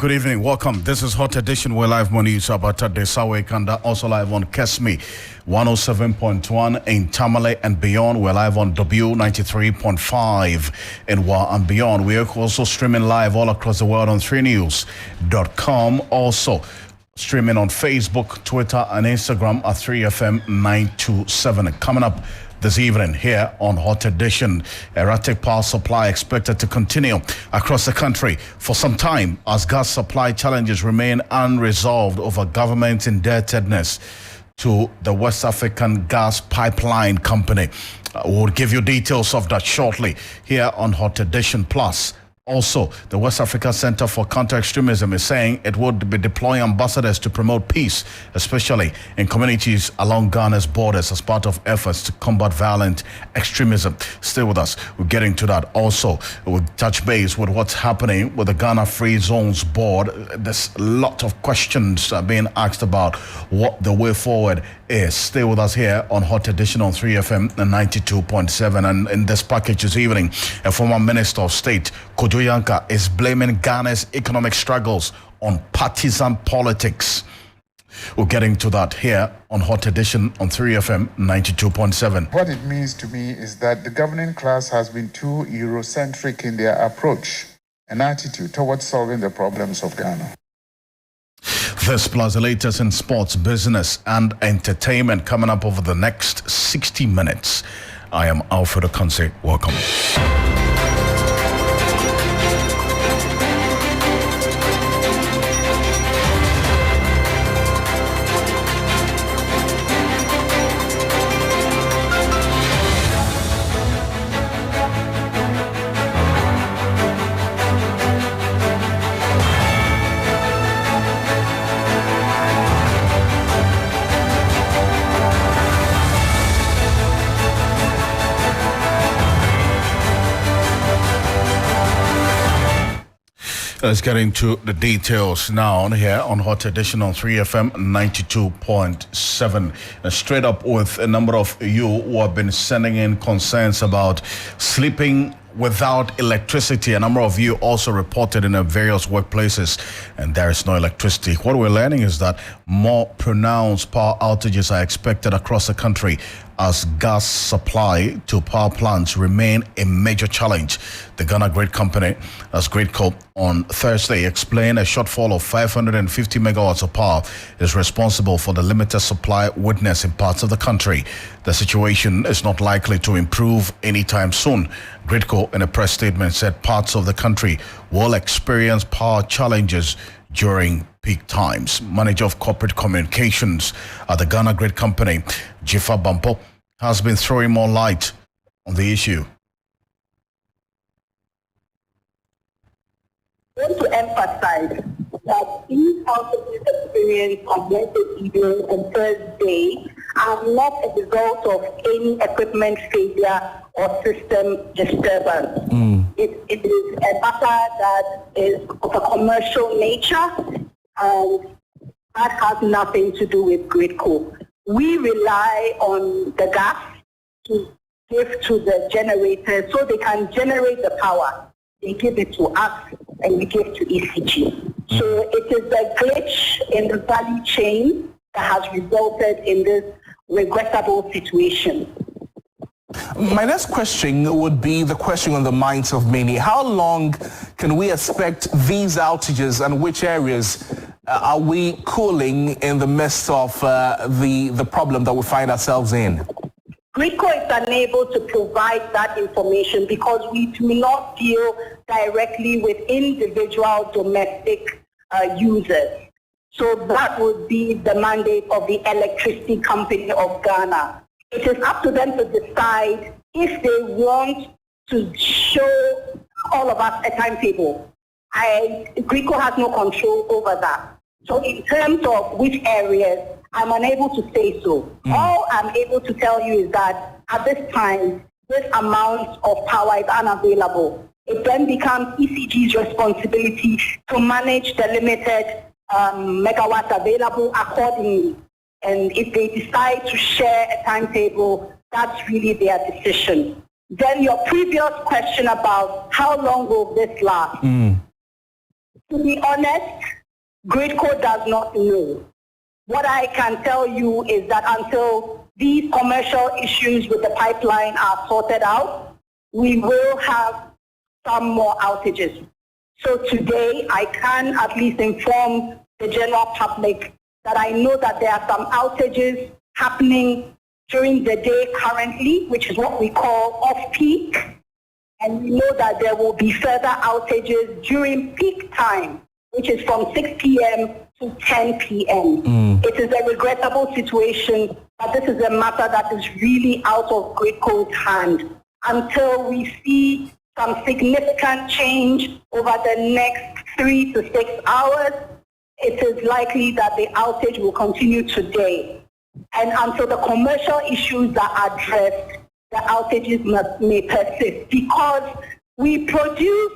good evening. Welcome. This is Hot Edition. We're live on YouTube at Desawe Kanda, also live on Kesmi 107.1 in Tamale and beyond. We're live on W93.5 in Wa and beyond. We are also streaming live all across the world on 3news.com. Also streaming on Facebook, Twitter, and Instagram at 3FM 927. Coming up this evening here on Hot Edition, erratic power supply expected to continue across the country for some time as gas supply challenges remain unresolved over government indebtedness to the West African Gas Pipeline Company. We'll give you details of that shortly here on Hot Edition Plus. Also, the West Africa Center for Counter-Extremism is saying it would be deploying ambassadors to promote peace, especially in communities along Ghana's borders as part of efforts to combat violent extremism. Stay with us. We're getting to that. Also, we'll touch base with what's happening with the Ghana Free Zones Board. There's a lot of questions being asked about what the way forward is. Stay with us here on Hot Edition on 3FM 92.7. And in this package this evening, a former Minister of State, Kojo Yanka, is blaming Ghana's economic struggles on partisan politics. We're getting to that here on Hot Edition on 3FM 92.7. What it means to me is that the governing class has been too Eurocentric in their approach and attitude towards solving the problems of Ghana. This plus the latest in sports, business, and entertainment coming up over the next 60 minutes. I am Alfred Ocansey. Welcome. Let's get into the details now here on Hot Edition on 3FM 92.7. Straight up with a number of you who have been sending in concerns about sleeping without electricity. A number of you also reported in various workplaces and there is no electricity. What we're learning is that more pronounced power outages are expected across the country as gas supply to power plants remain a major challenge. The Ghana Grid Company, as GridCo, on Thursday explained a shortfall of 550 megawatts of power is responsible for the limited supply witnessed in parts of the country. The situation is not likely to improve anytime soon. GridCo, in a press statement, said parts of the country will experience power challenges during peak times. Manager of Corporate Communications at the Ghana Grid Company, Jifa Bampo, has been throwing more light on the issue. I want to emphasize that these outages experienced on Wednesday evening and Thursday are not a result of any equipment failure or system disturbance. It is a matter that is of a commercial nature and that has nothing to do with GridCo. We rely on the gas to give to the generators so they can generate the power. They give it to us and we give to ECG. So it is the glitch in the value chain that has resulted in this regrettable situation. My next question would be the question on the minds of many. How long can we expect these outages and which areas are we cooling in the midst of the problem that we find ourselves in? GridCo is unable to provide that information because we do not deal directly with individual domestic users. So that would be the mandate of the Electricity Company of Ghana. It is up to them to decide if they want to show all of us a timetable. GridCo has no control over that. So in terms of which areas, I'm unable to say so. All I'm able to tell you is that at this time, this amount of power is unavailable. It then becomes ECG's responsibility to manage the limited megawatts available accordingly. And if they decide to share a timetable, that's really their decision. Then your previous question about how long will this last? To be honest, Gridco does not know. What I can tell you is that until these commercial issues with the pipeline are sorted out, we will have some more outages. So today, I can at least inform the general public that I know that there are some outages happening during the day currently, which is what we call off-peak. And we know that there will be further outages during peak time, which is from 6 p.m. to 10 p.m. It is a regrettable situation, but this is a matter that is really out of Gridco's hand. Until we see some significant change over the next 3 to 6 hours, it is likely that the outage will continue today. And until the commercial issues are addressed, the outages may persist because we produce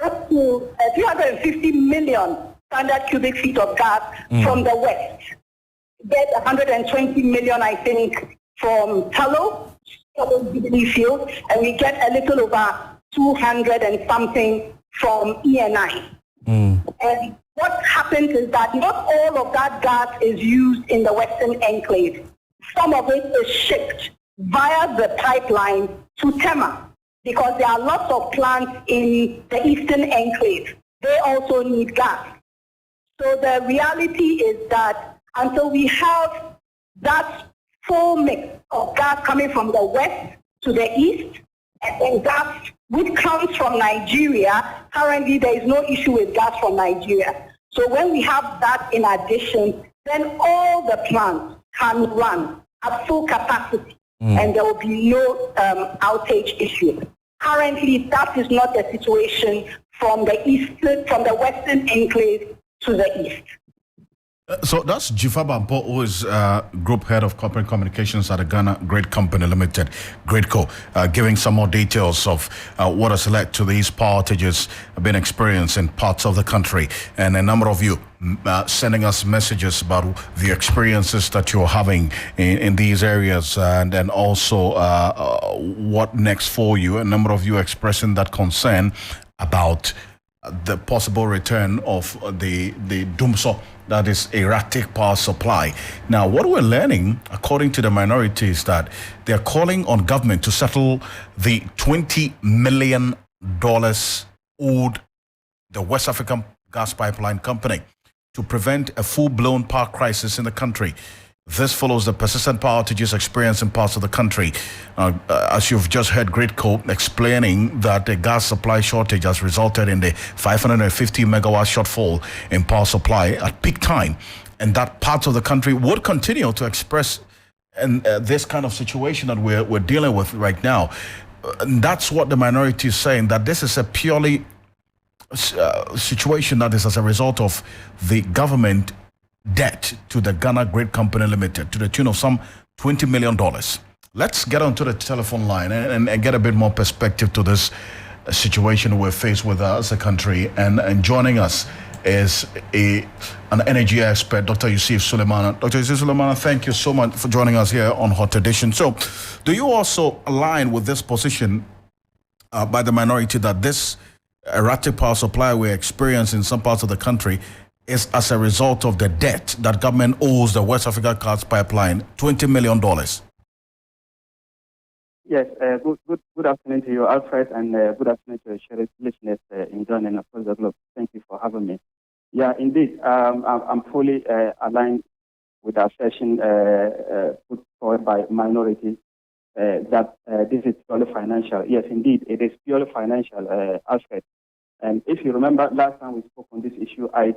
up to 350 million standard cubic feet of gas from the west. Get 120 million, I think, from Tallow Jubilee field, and we get a little over 200 and something from ENI. And what happens is that not all of that gas is used in the Western Enclave. Some of it is shipped via the pipeline to Tema because there are lots of plants in the Eastern Enclave. They also need gas. So the reality is that until we have that full mix of gas coming from the west to the east, and then gas which comes from Nigeria, currently there is no issue with gas from Nigeria. So when we have that in addition, then all the plants can run at full capacity and there will be no outage issue. Currently, that is not the situation from the Western Enclave to the east. So that's Jifa Bampo, who is Group Head of Corporate Communications at the Ghana Great Company Limited, Gridco, giving some more details of what has led to these power outages being experienced in parts of the country. And a number of you sending us messages about the experiences that you're having in these areas, and then also what next for you. A number of you expressing that concern about the possible return of the Dumso, that is erratic power supply. Now, what we're learning, according to the minority, is that they're calling on government to settle the $20 million owed the West African Gas Pipeline Company to prevent a full-blown power crisis in the country. This follows the persistent power outages experienced in parts of the country. As you've just heard Gridco explaining that the gas supply shortage has resulted in the 550 megawatt shortfall in power supply at peak time, and that parts of the country would continue to express this kind of situation that we're dealing with right now. And that's what the minority is saying, that this is a purely situation that is as a result of the government debt to the Ghana Great Company Limited to the tune of some $20 million. Let's get onto the telephone line and get a bit more perspective to this situation we're faced with as a country. And joining us is an energy expert, Dr. Yusuf Suleimana. Dr. Yusuf Suleimana, thank you so much for joining us here on Hot Edition. So, do you also align with this position by the minority that this erratic power supply we experience in some parts of the country is as a result of the debt that government owes the West Africa Gas Pipeline, $20 million? Yes, good afternoon to you, Alfred, and good afternoon to your listeners in Ghana and across the globe. Thank you for having me. Yeah, indeed, I'm fully aligned with the assertion put forward by minorities that this is purely financial. Yes, indeed, it is purely financial, Alfred. And if you remember, last time we spoke on this issue, I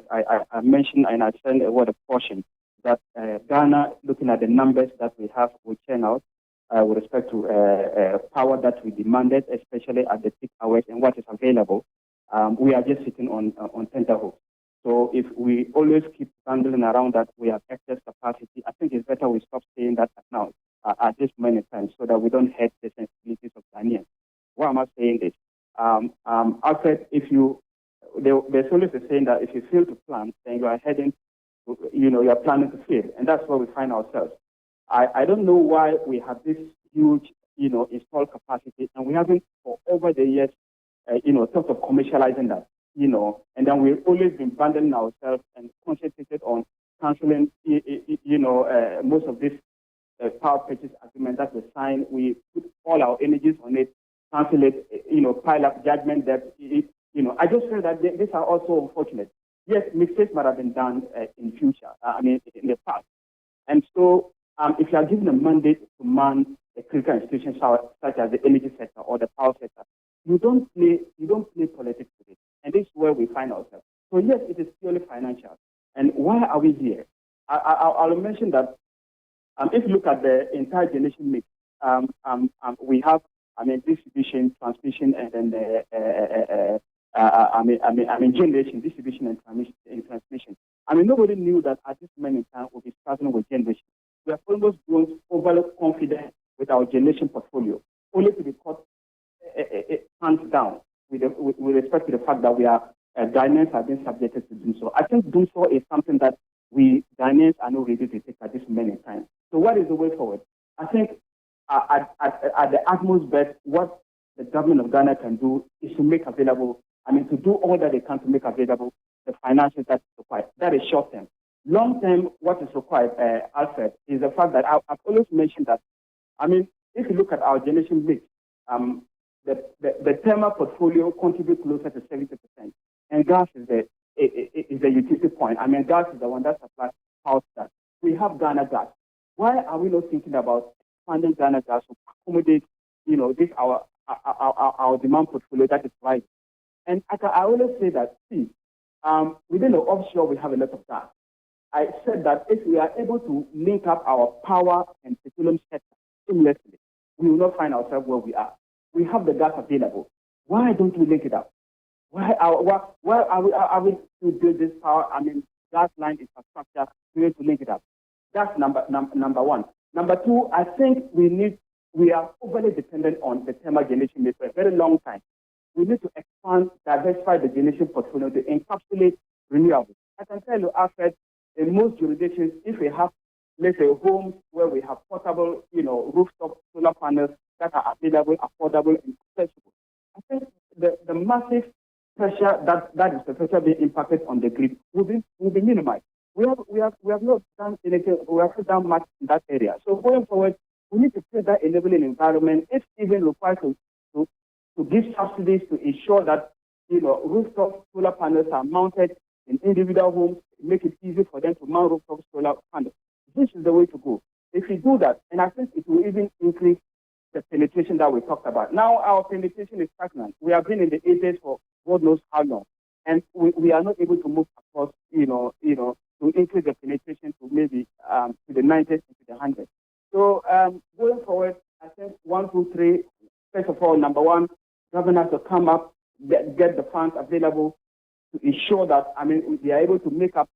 mentioned and I said a word of caution that Ghana, looking at the numbers that we have, we churn out with respect to power that we demanded, especially at the peak hours and what is available, we are just sitting on tenterhooks. So if we always keep handling around that we have excess capacity, I think it's better we stop saying that now at this moment in time so that we don't hurt the sensibilities of Ghanaians. Why am I saying this? Alfred, there's always a saying that if you fail to plan, then you are heading, you are planning to fail. And that's where we find ourselves. I don't know why we have this huge, installed capacity, and we haven't, for over the years, thought of commercializing that. and then we've always been abandoning ourselves and concentrated on cancelling, most of this power purchase agreement that we signed. We put all our energies on it, cancel it, pile up judgment debt. I just feel that these are also unfortunate. Yes, mistakes might have been done in future, in the past. And so if you are given a mandate to man a critical institution such as the energy sector or the power sector, you don't play politics with it. And this is where we find ourselves. So yes, it is purely financial. And why are we here? I'll mention that if you look at the entire generation mix, we have, distribution, transmission, and then generation, distribution, and transmission. Nobody knew that at this moment in time we'll be starting with generation. We have almost grown overly confident with our generation portfolio, only to be caught hands down with respect to the fact that we are Ghanaians have been subjected to doom so. I think doom so is something that we Ghanaians are not ready to take at this moment in time. So what is the way forward? I think at the utmost best, what the government of Ghana can do is to make available, to do all that they can to make available the finances that's required. That is short term. Long term, what is required, Alfred, is the fact that I've always mentioned that, if you look at our generation mix, the thermal portfolio contributes closer to 70%, and gas is the utility point. Gas is the one that supplies power to that. We have Ghana Gas. Why are we not thinking about expanding Ghana Gas to accommodate, this our demand portfolio that is right? And I always say that, within the offshore we have a lot of gas. I said that if we are able to link up our power and petroleum sector seamlessly, we will not find ourselves where we are. We have the gas available. Why don't we link it up? Why are we to build this power? Gas line infrastructure. We need to link it up. That's number one. Number two, I think we are overly dependent on the thermal generation for a very long time. We need to expand, diversify the generation portfolio to encapsulate renewables. I can tell you, Alfred, in most jurisdictions, if we have, let's say, homes where we have portable, rooftop solar panels that are available, affordable, and accessible, I think the massive pressure that is potentially being impacted on the grid will be minimized. We have not done anything. We have not done much in that area. So going forward, we need to create that enabling environment. If even required to give subsidies to ensure that rooftop solar panels are mounted in individual homes, make it easy for them to mount rooftop solar panels. This is the way to go. If we do that, and I think it will even increase the penetration that we talked about. Now our penetration is stagnant. We have been in the 80s for God knows how long, and we are not able to move across, to increase the penetration to maybe to the 90s and to the 100s. So going forward, I think 1, 2, 3. First of all, number one, governors to come up, get the funds available to ensure that they are able to make up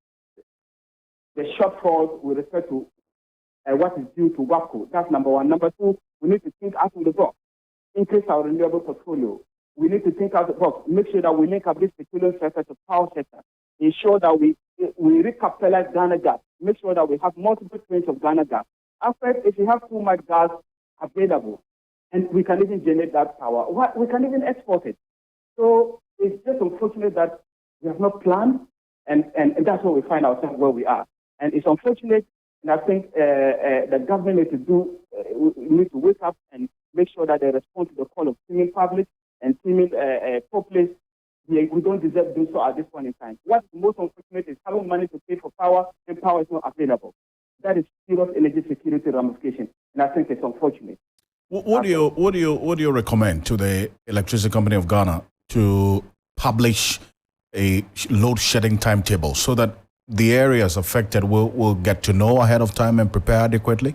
the shortfalls with respect to what is due to WAPCO. That's number one. Number two, we need to think out of the box, increase our renewable portfolio. We need to think out of the box, make sure that we link up this petroleum sector to power sector, ensure that we recapitalize Ghana Gas, make sure that we have multiple trains of Ghana Gas. After, if you have too much gas available, and we can even generate that power, we can even export it. So it's just unfortunate that we have not planned, and that's where we find ourselves where we are. And it's unfortunate, and I think the government need to wake up and make sure that they respond to the call of teaming public and teaming populace. We don't deserve to do so at this point in time. What's most unfortunate is having money to pay for power, and power is not available. That is serious energy security ramification, and I think it's unfortunate. What do you recommend to the Electricity Company of Ghana to publish a load shedding timetable so that the areas affected will get to know ahead of time and prepare adequately?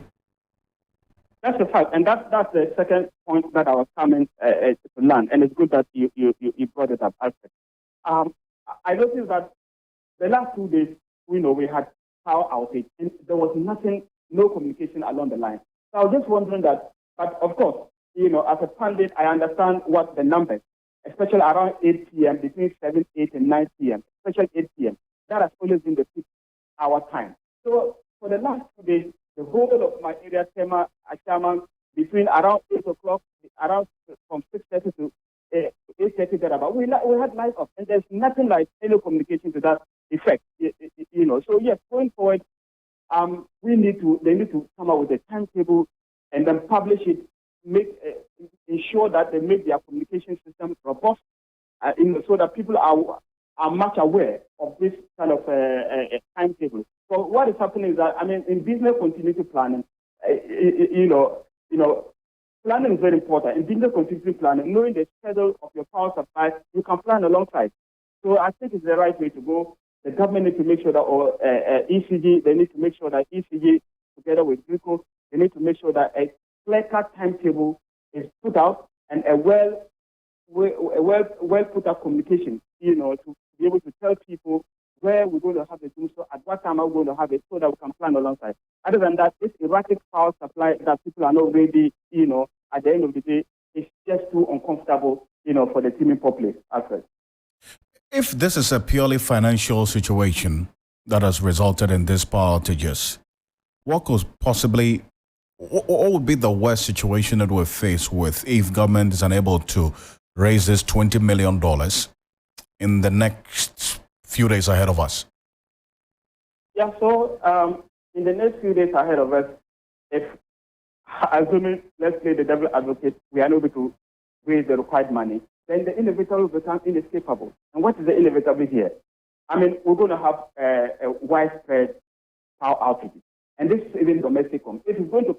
That's a fact, and that's the second point that I was coming to learn, and it's good that you brought it up, Alfred. I noticed that the last 2 days, we had power outage, and there was no communication along the line. So I was just wondering that, but of course, as a pundit, I understand what the numbers, especially around 8 p.m., between 7, 8, and 9 p.m., especially 8 p.m., that has always been the peak hour time. So for the last 2 days, the whole of my area, Tema, Achaman, between around 8 o'clock, around from 6:30 to 8:30 thereabout, we had light off, and there's nothing like telecommunication to that effect. So yes, going forward, they need to come up with a timetable and then publish it, ensure that they make their communication system robust, so that people are much aware of this kind of timetable. So what is happening is that, in business continuity planning, planning is very important. In business continuity planning, knowing the schedule of your power supply, you can plan alongside. So I think it's the right way to go. The government needs to make sure that, ECG, they need to make sure that ECG, together with GRICO, they need to make sure that a clear-cut timetable is put out and a well put out communication, to be able to tell people where we're going to have it, so at what time are we going to have it, so that we can plan alongside. Other than that, this erratic power supply that people are not ready, at the end of the day, is just too uncomfortable, for the teeming populace, Alfred. If this is a purely financial situation that has resulted in these power outages, what would be the worst situation that we're faced with if government is unable to raise this $20 million in the next few days ahead of us? Yeah, so in the next few days ahead of us, if, assuming, let's play the devil advocate, we are unable to raise the required money, then the inevitable will become inescapable. And what is the inevitable here? We're going to have a widespread power outages. And this is even domestic home. If it's going to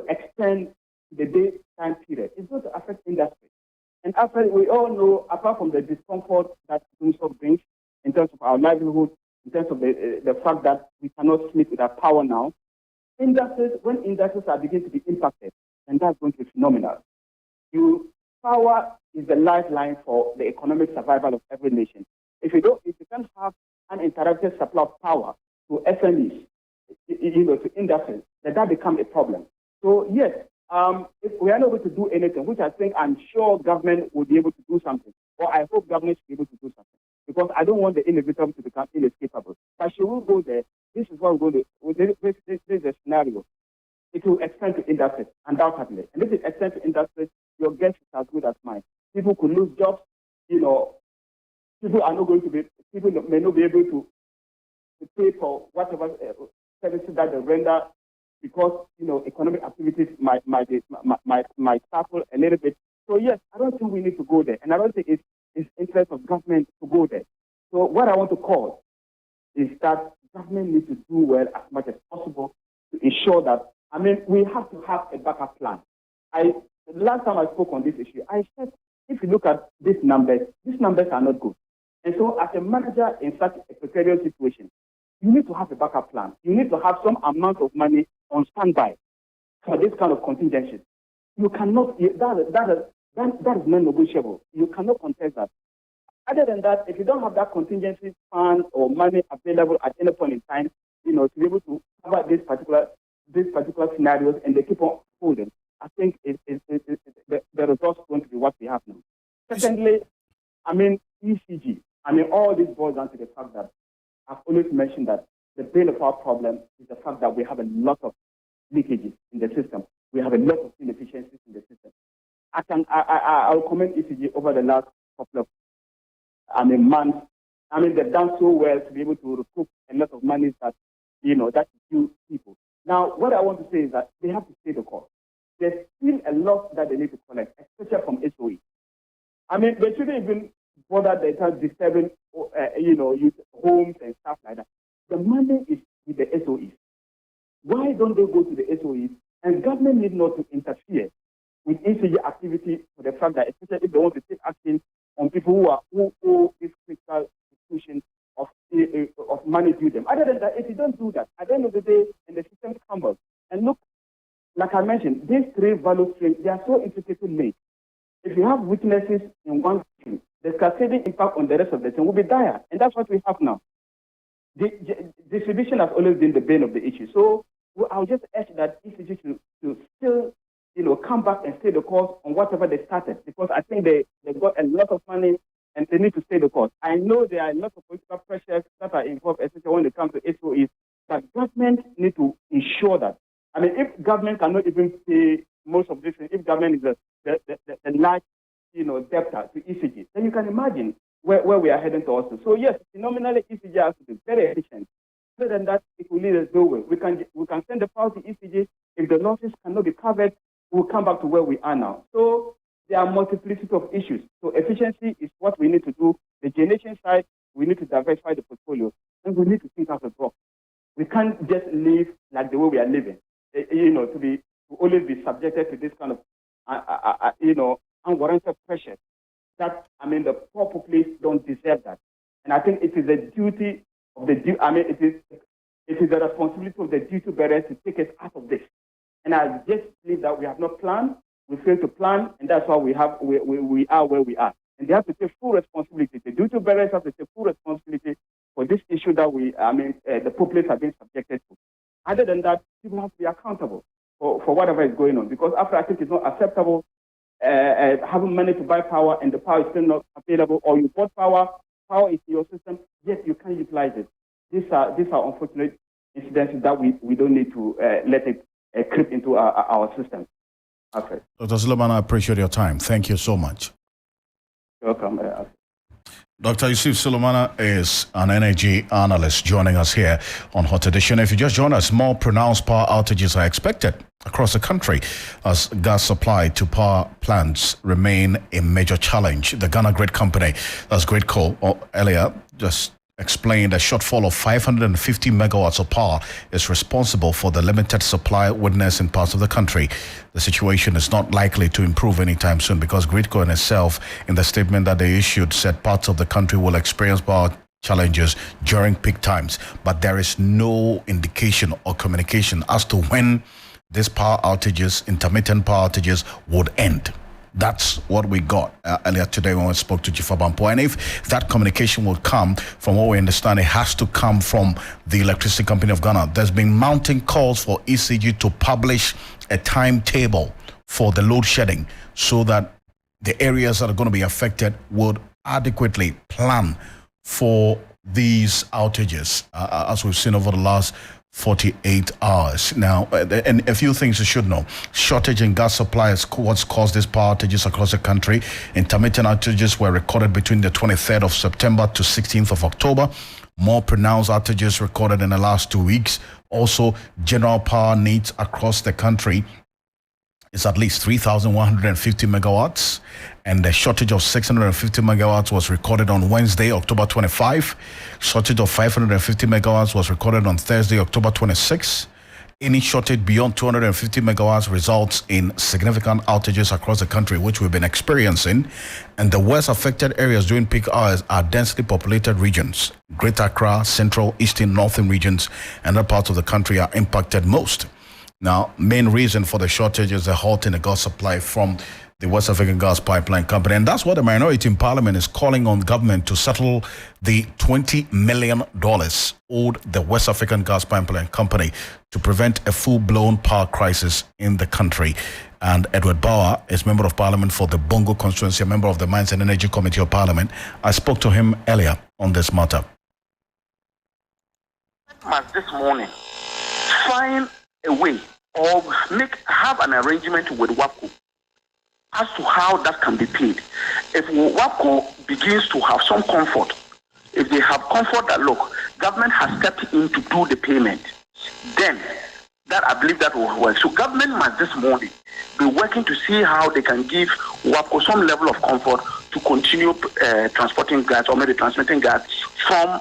extend the daytime period, it's going to affect industry. And after, we all know, apart from the discomfort that doomsday brings in terms of our livelihood, in terms of the fact that we cannot sleep without power now, when industries are beginning to be impacted, and that's going to be phenomenal. Power is the lifeline for the economic survival of every nation. If you can't have an uninterrupted supply of power to SMEs, to industries, that becomes a problem. So yes, if we are not able to do anything, which I'm sure government will be able to do something, or I hope government should be able to do something, because I don't want the inevitable to become inescapable. But should we go there, this is what we're going to do. This is a scenario. It will extend to industries, undoubtedly. And if it extends to industries, your guess is as good as mine. People could lose jobs. People may not be able to pay for whatever services that they render, because economic activities might suffer a little bit. So yes, I don't think we need to go there, and I don't think it's interest of government to go there. So what I want to call is that government needs to do well as much as possible to ensure that. We have to have a backup plan. Last time I spoke on this issue, I said, if you look at these numbers are not good. And so as a manager in such a precarious situation, you need to have a backup plan. You need to have some amount of money on standby for this kind of contingencies. You cannot, that is non-negotiable. You cannot contest that. Other than that, if you don't have that contingency fund or money available at any point in time, to be able to cover these particular scenarios, and they keep on holding, I think the results are going to be what we have now. Secondly, ECG. All this boils down to the fact that I've always mentioned that the bane of our problem is the fact that we have a lot of leakages in the system. We have a lot of inefficiencies in the system. I'll comment ECG over the last couple of months. They've done so well to be able to recoup a lot of money that that is due people. Now, what I want to say is that they have to pay the cost. There's still a lot that they need to collect, especially from SOE. They shouldn't even bother disturbing, homes and stuff like that. The money is with the SOEs. Why don't they go to the SOEs? And government need not to interfere with ECG activity for the fact that, especially if they want to take action on people who owe this critical institution of money due them. Other than that, if you don't do that, at the end of the day, and the system crumbles. And look, like I mentioned, these three value streams, they are so intricately linked. If you have weaknesses in one stream, the cascading impact on the rest of the thing will be dire. And that's what we have now. The distribution has always been the bane of the issue. So I'll just urge that ECG to still, come back and stay the course on whatever they started, because I think they got a lot of money and they need to stay the course. I know there are lots of political pressures that are involved, especially when it comes to SOEs, but government need to ensure that. If government cannot even pay most of this, if government is the large debtor to ECG, then you can imagine where we are heading towards. So yes, phenomenally ECG has to be very efficient. Other than that, it will lead us nowhere. We can send the power to ECG. If the losses cannot be covered, we'll come back to where we are now. So there are multiplicity of issues. So efficiency is what we need to do. The generation side, we need to diversify the portfolio, and we need to think out of the box. We can't just live like the way we are living. To always be subjected to this kind of unwarranted pressure. That the poor populace don't deserve that. And I think it is a duty of it is the responsibility of the duty bearers to take us out of this. And I just believe that we have not planned, we failed to plan, and that's why we are where we are. And they have to take full responsibility. The duty bearers have to take full responsibility for this issue that the populace have been subjected to. Other than that, people have to be accountable for whatever is going on. Because after I think it's not acceptable having money to buy power and the power is still not available, or you bought power is in your system, yet you can't utilize it. These are unfortunate incidents that we don't need to let it creep into our system. Okay. Dr. Suleiman, I appreciate your time. Thank you so much. You're welcome. Dr. Yusuf Sulemana is an energy analyst joining us here on Hot Edition. If you just joined us, more pronounced power outages are expected across the country as gas supply to power plants remain a major challenge. The Ghana Grid Company, that's Grid Co, earlier just explained a shortfall of 550 megawatts of power is responsible for the limited supply witnessed in parts of the country. The situation is not likely to improve anytime soon because Gridco in itself, in the statement that they issued, said parts of the country will experience power challenges during peak times, but there is no indication or communication as to when these power outages, intermittent power outages, would end. That's what we got earlier today when we spoke to Jifa Bampo. And if that communication will come, from what we understand, it has to come from the Electricity Company of Ghana. There's been mounting calls for ECG to publish a timetable for the load shedding so that the areas that are going to be affected would adequately plan for these outages, as we've seen over the last 48 hours. Now, and a few things you should know. Shortage in gas supply is what's caused these power outages across the country. Intermittent outages were recorded between the 23rd of September to 16th of October. More pronounced outages recorded in the last 2 weeks. Also, general power needs across the country is at least 3,150 megawatts, and the shortage of 650 megawatts was recorded on Wednesday, October 25. Shortage of 550 megawatts was recorded on Thursday, October 26. Any shortage beyond 250 megawatts results in significant outages across the country, which we've been experiencing. And the worst affected areas during peak hours are densely populated regions. Greater Accra, Central, Eastern, Northern regions, and other parts of the country are impacted most. Now, main reason for the shortage is the halt in the gas supply from the West African Gas Pipeline Company. And that's what the minority in Parliament is calling on government to settle the $20 million owed the West African Gas Pipeline Company to prevent a full-blown power crisis in the country. And Edward Bauer is Member of Parliament for the Bongo constituency, a member of the Mines and Energy Committee of Parliament. I spoke to him earlier on this matter. This morning, find a way or have an arrangement with WAPCO as to how that can be paid. If WAPCO begins to have some comfort, if they have comfort that, look, government has stepped in to do the payment, then that I believe that will work. So government must this morning be working to see how they can give WAPCO some level of comfort to continue transporting gas or maybe transmitting gas from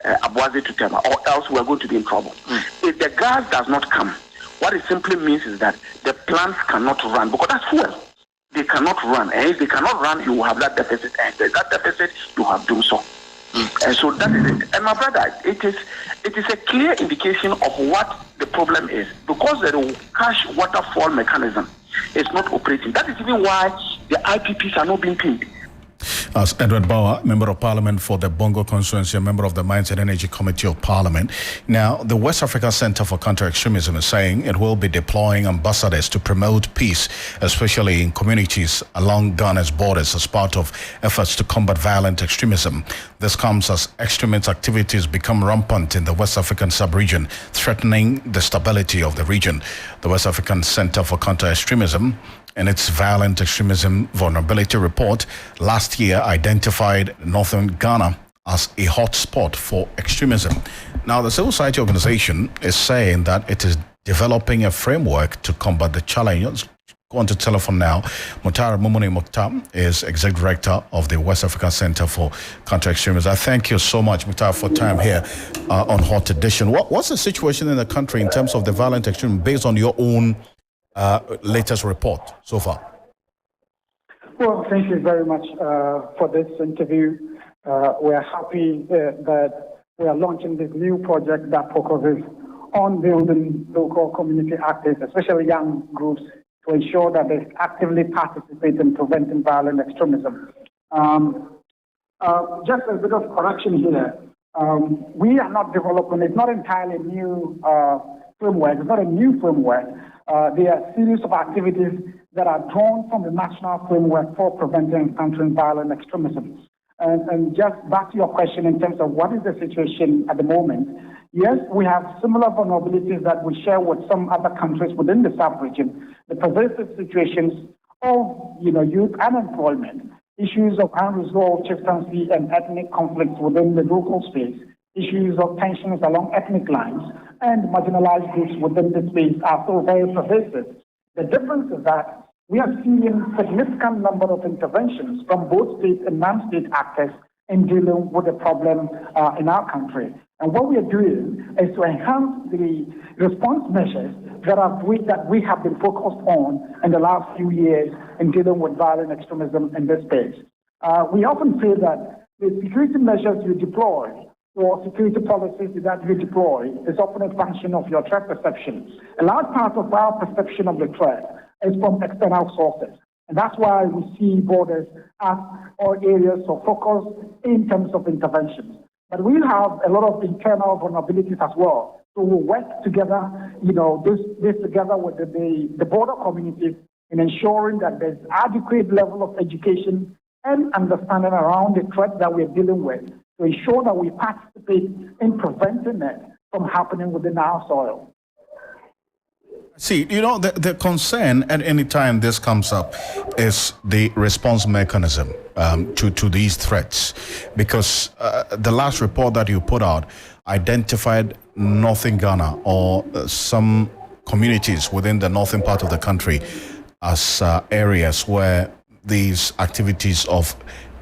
Abuazi to Tema, or else we are going to be in trouble. If the gas does not come, what it simply means is that the plants cannot run, because that's fuel. They cannot run. And if they cannot run, you will have that deficit. And that deficit, you have done so. And so that is it. And my brother, it is a clear indication of what the problem is. Because the cash waterfall mechanism is not operating. That is even why the IPPs are not being paid. As Edward Bauer, Member of Parliament for the Bongo constituency, a member of the Mines and Energy Committee of Parliament. Now, the West Africa Center for Counter-Extremism is saying it will be deploying ambassadors to promote peace, especially in communities along Ghana's borders as part of efforts to combat violent extremism. This comes as extremist activities become rampant in the West African sub-region, threatening the stability of the region. The West African Center for Counter-Extremism in its violent extremism vulnerability report last year identified northern Ghana as a hotspot for extremism. Now, the civil society organization is saying that it is developing a framework to combat the challenge. Let's go on to telephone now. Mutara Mumuni Mukhtar is Executive Director of the West African Center for Counter-Extremism. I thank you so much, Mutara, for time here on Hot Edition. What's the situation in the country in terms of the violent extremism based on your own latest report so far? Well, thank you very much for this interview. We are happy that we are launching this new project that focuses on building local community actors, especially young groups, to ensure that they actively participate in preventing violent extremism. Just a bit of correction here. We are not developing, it's not entirely new framework, it's not a new framework. There are a series of activities that are drawn from the national framework for preventing and countering violent extremism. And just back to your question in terms of what is the situation at the moment, yes, we have similar vulnerabilities that we share with some other countries within the sub-region. The pervasive situations of youth unemployment, issues of unresolved chieftaincy and ethnic conflicts within the local space, issues of tensions along ethnic lines, and marginalized groups within the space are still very pervasive. The difference is that we are seeing a significant number of interventions from both state and non-state actors in dealing with the problem in our country. And what we are doing is to enhance the response measures that we have been focused on in the last few years in dealing with violent extremism in this space. We often say that the security measures you deploy or security policies that you deploy is often a function of your threat perception. A large part of our perception of the threat is from external sources. And that's why we see borders as all areas of focus in terms of interventions. But we have a lot of internal vulnerabilities as well. So we'll work together, this together with the border communities in ensuring that there's adequate level of education and understanding around the threat that we're dealing with to ensure that we participate in preventing it from happening within our soil. See, the concern at any time this comes up is the response mechanism to these threats, because the last report that you put out identified northern Ghana or some communities within the northern part of the country as areas where these activities of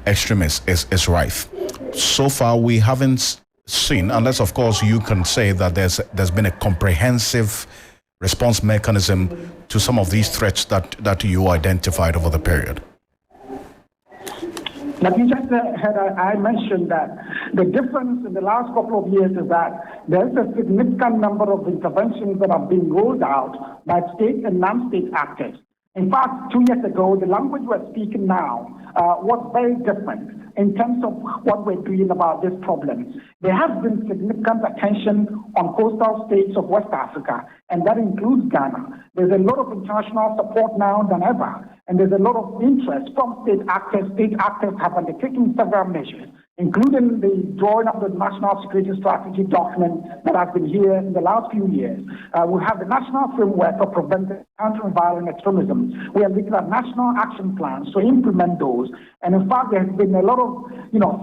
extremists is rife. So far, we haven't seen, unless of course you can say that there's been a comprehensive response mechanism to some of these threats that you identified over the period. Like you just said, I mentioned that the difference in the last couple of years is that there's a significant number of interventions that are being rolled out by state and non-state actors. In fact, 2 years ago, the language we're speaking now was very different in terms of what we're doing about this problem. There has been significant attention on coastal states of West Africa, and that includes Ghana. There's a lot of international support now than ever, and there's a lot of interest from state actors. State actors have undertaken several measures, including the drawing of the National Security Strategy document that has been here in the last few years. We have the National Framework for Preventing and Countering Violent Extremism. We are looking at national action plans to implement those. And in fact, there has been a lot of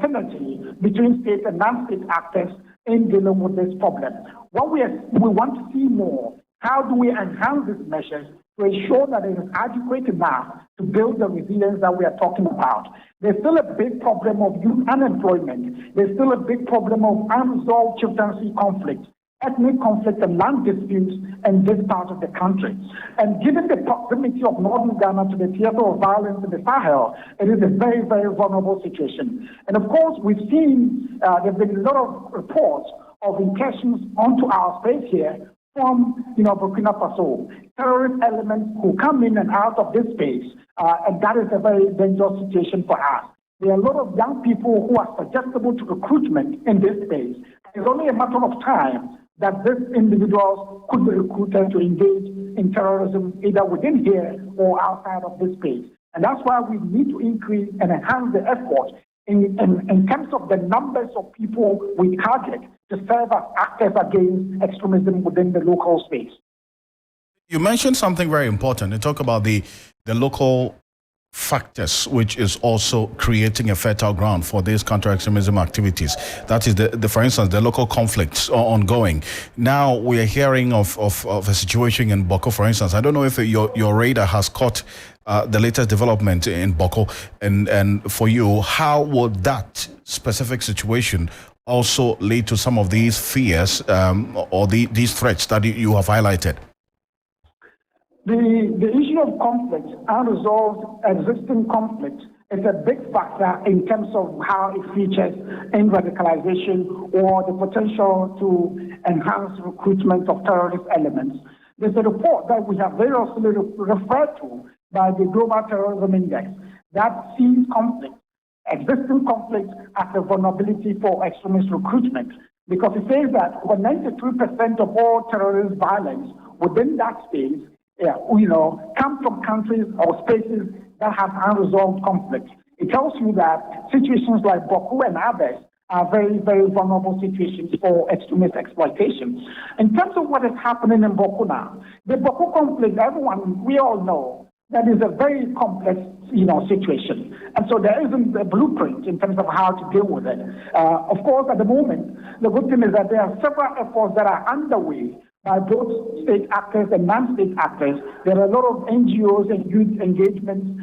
synergy between state and non-state actors in dealing with this problem. What we want to see more, how do we enhance these measures to ensure that it is adequate enough to build the resilience that we are talking about? There's still a big problem of youth unemployment. There's still a big problem of unresolved chieftaincy conflict, ethnic conflict and land disputes in this part of the country. And given the proximity of northern Ghana to the theater of violence in the Sahel, it is a very, very vulnerable situation. And of course, we've seen there have been a lot of reports of incursions onto our space here from Burkina Faso, terrorist elements who come in and out of this space, and that is a very dangerous situation for us. There are a lot of young people who are suggestible to recruitment in this space. It's only a matter of time that these individuals could be recruited to engage in terrorism either within here or outside of this space. And that's why we need to increase and enhance the effort in terms of the numbers of people we target to serve as actors against extremism within the local space. You mentioned something very important. You talk about the the local factors which is also creating a fertile ground for these counter-extremism activities. That is, for instance, the local conflicts are ongoing. Now we are hearing of a situation in Boko, for instance. I don't know if your radar has caught the latest development in Boko, and for you, how would that specific situation also lead to some of these fears or these threats that you have highlighted? The issue of conflict, unresolved existing conflict, is a big factor in terms of how it features in radicalization or the potential to enhance recruitment of terrorist elements. There's a report that we have variously referred to by the Global Terrorism Index that sees existing conflict as a vulnerability for extremist recruitment, because it says that over 93% of all terrorist violence within that space come from countries or spaces that have unresolved conflict. It tells you that situations like Boko and others are very, very vulnerable situations for extremist exploitation. In terms of what is happening in Boko now, the Boko conflict, we all know that is a very complex, situation. And so there isn't a blueprint in terms of how to deal with it. Of course, at the moment, the good thing is that there are several efforts that are underway by both state actors and non-state actors. There are a lot of NGOs and youth engagement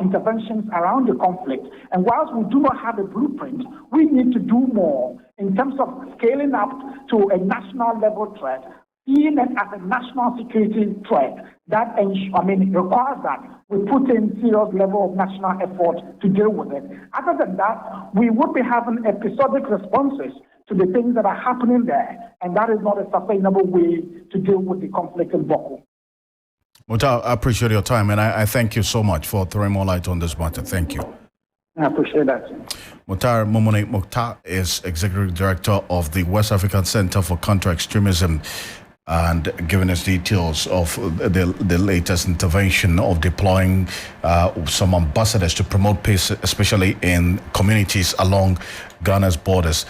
interventions around the conflict. And whilst we do not have a blueprint, we need to do more in terms of scaling up to a national level threat, seeing it as a national security threat that requires that we put in serious level of national effort to deal with it. Other than that, we would be having episodic responses to the things that are happening there, and that is not a sustainable way to deal with the conflict in Boko. Mukhtar, I appreciate your time, and I thank you so much for throwing more light on this matter. Thank you. I appreciate that. Mukhtar is Executive Director of the West African Center for Counter-Extremism, and giving us details of the latest intervention of deploying some ambassadors to promote peace, especially in communities along Ghana's borders,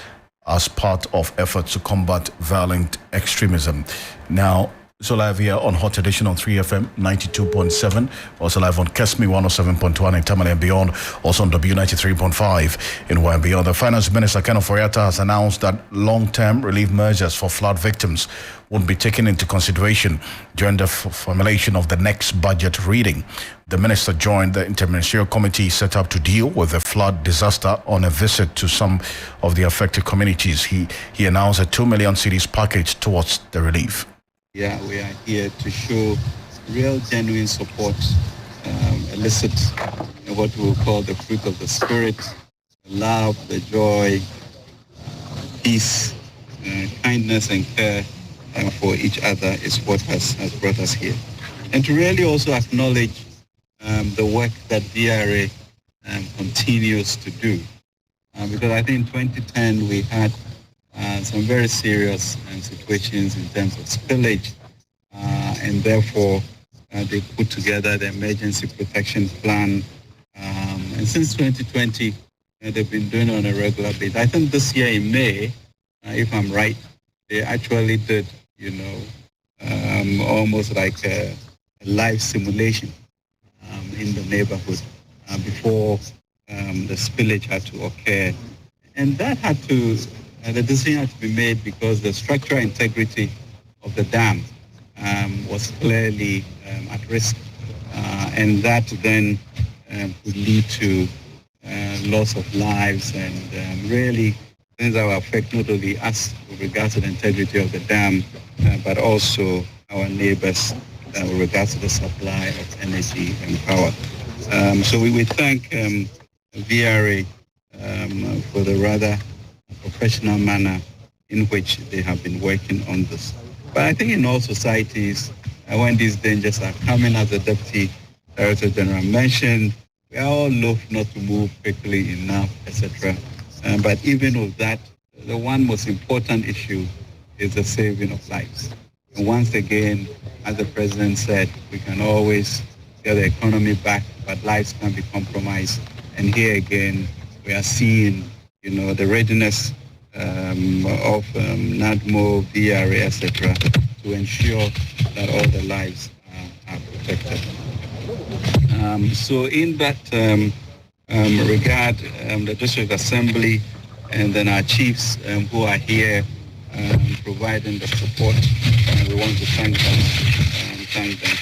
as part of efforts to combat violent extremism. Now, so live here on Hot Edition on 3FM 92.7, also live on Kesmi 107.1 in Tamale and beyond, also on W93.5 in and beyond. The Finance Minister, Kenneth Ofori-Atta, has announced that long-term relief measures for flood victims won't be taken into consideration during the formulation of the next budget reading. The minister joined the interministerial committee set up to deal with the flood disaster on a visit to some of the affected communities. He announced a 2 million cedis package towards the relief. Yeah, we are here to show real, genuine support, elicit what we will call the fruit of the spirit, the love, the joy, peace, kindness and care for each other is what has brought us here. And to really also acknowledge the work that VRA continues to do. Because I think in 2010 we had some very serious situations in terms of spillage, and therefore they put together the emergency protection plan. And since 2020, they've been doing it on a regular basis. I think this year in May, if I'm right, they actually did, almost like a live simulation in the neighborhood before the spillage had to occur. And that had to the decision had to be made because the structural integrity of the dam was clearly at risk. And that then would lead to loss of lives and really things that will affect not only us with regards to the integrity of the dam, but also our neighbors with regards to the supply of energy and power. So we thank VRA for the rather professional manner in which they have been working on this. But I think in all societies, when these dangers are coming, as the Deputy Director General mentioned, we are all loath not to move quickly enough, etc. But even with that, the one most important issue is the saving of lives. And once again, as the President said, we can always get the economy back, but lives can be compromised. And here again, we are seeing the readiness of NADMO, VRA, etc., to ensure that all the lives are protected. So in that regard, the District Assembly and then our chiefs who are here providing the support, we want to thank them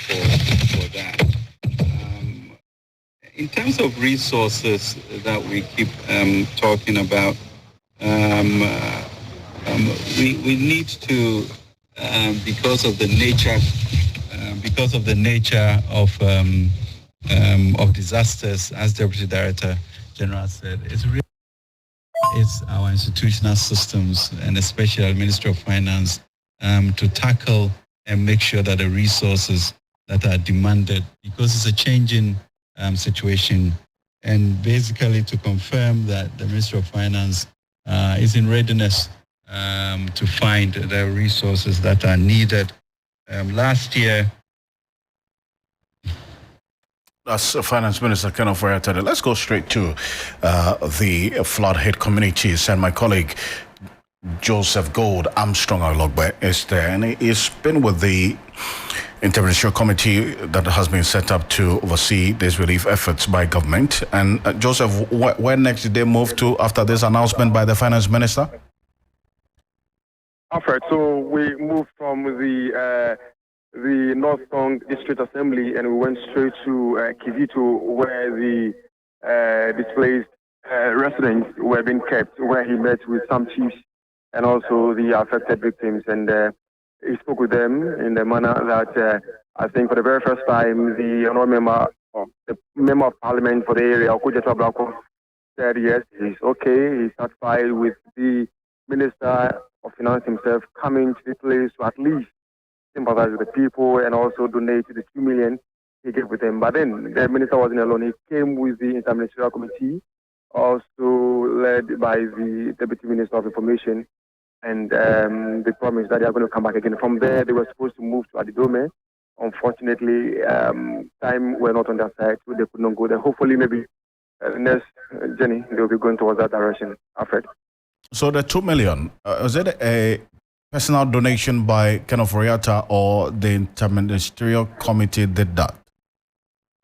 for that. In terms of resources that we keep talking about, we need to, because of the nature of disasters, as Deputy Director General said, it's our institutional systems and especially our Ministry of Finance to tackle and make sure that the resources that are demanded, because it's a changing situation, and basically to confirm that the Ministry of Finance is in readiness to find the resources that are needed. Last year, That's Finance Minister Kenneth Oyatade. Let's go straight to the flood-hit communities, and my colleague Joseph Gold Armstrong Alogbe is there, and he's been with the Interministerial Committee that has been set up to oversee these relief efforts by government. And Joseph, where next did they move to after this announcement by the Finance Minister? Alfred, so we moved from the North Song District Assembly and we went straight to Kizito, where the displaced residents were being kept, where he met with some chiefs and also the affected victims. And he spoke with them in the manner that I think for the very first time, the member of parliament for the area, Okujeto Ablako, said yes, he's okay, he's satisfied with the Minister of Finance himself coming to the place to at least sympathize with the people and also donate the 2 million he gave with them. But then the minister wasn't alone. He came with the Interministerial Committee, also led by the Deputy Minister of Information, and they promised that they are going to come back again. From there, they were supposed to move to Adidome. Unfortunately, time were not on their side, so they could not go there. Hopefully, maybe next journey, they will be going towards that direction, Alfred. So the 2 million, is it a personal donation by Kenneth Oyatade or the Interministerial Committee did that?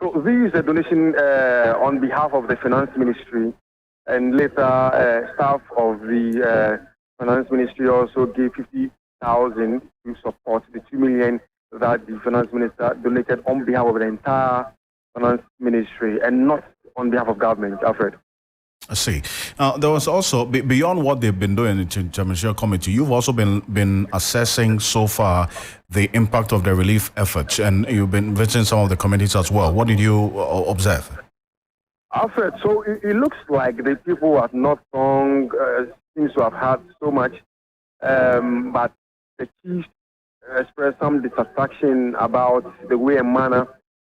So this is a donation on behalf of the Finance Ministry, and later staff of the Finance Ministry also gave 50,000 to support the 2 million that the Finance Minister donated on behalf of the entire Finance Ministry and not on behalf of government, Alfred. I see. There was also, beyond what they've been doing in the Interministerial Committee, you've also been assessing so far the impact of the relief efforts, and you've been visiting some of the committees as well. What did you observe? Alfred, so it looks like the people at North Song seems to have had so much, but the chiefs expressed some dissatisfaction about the way and manner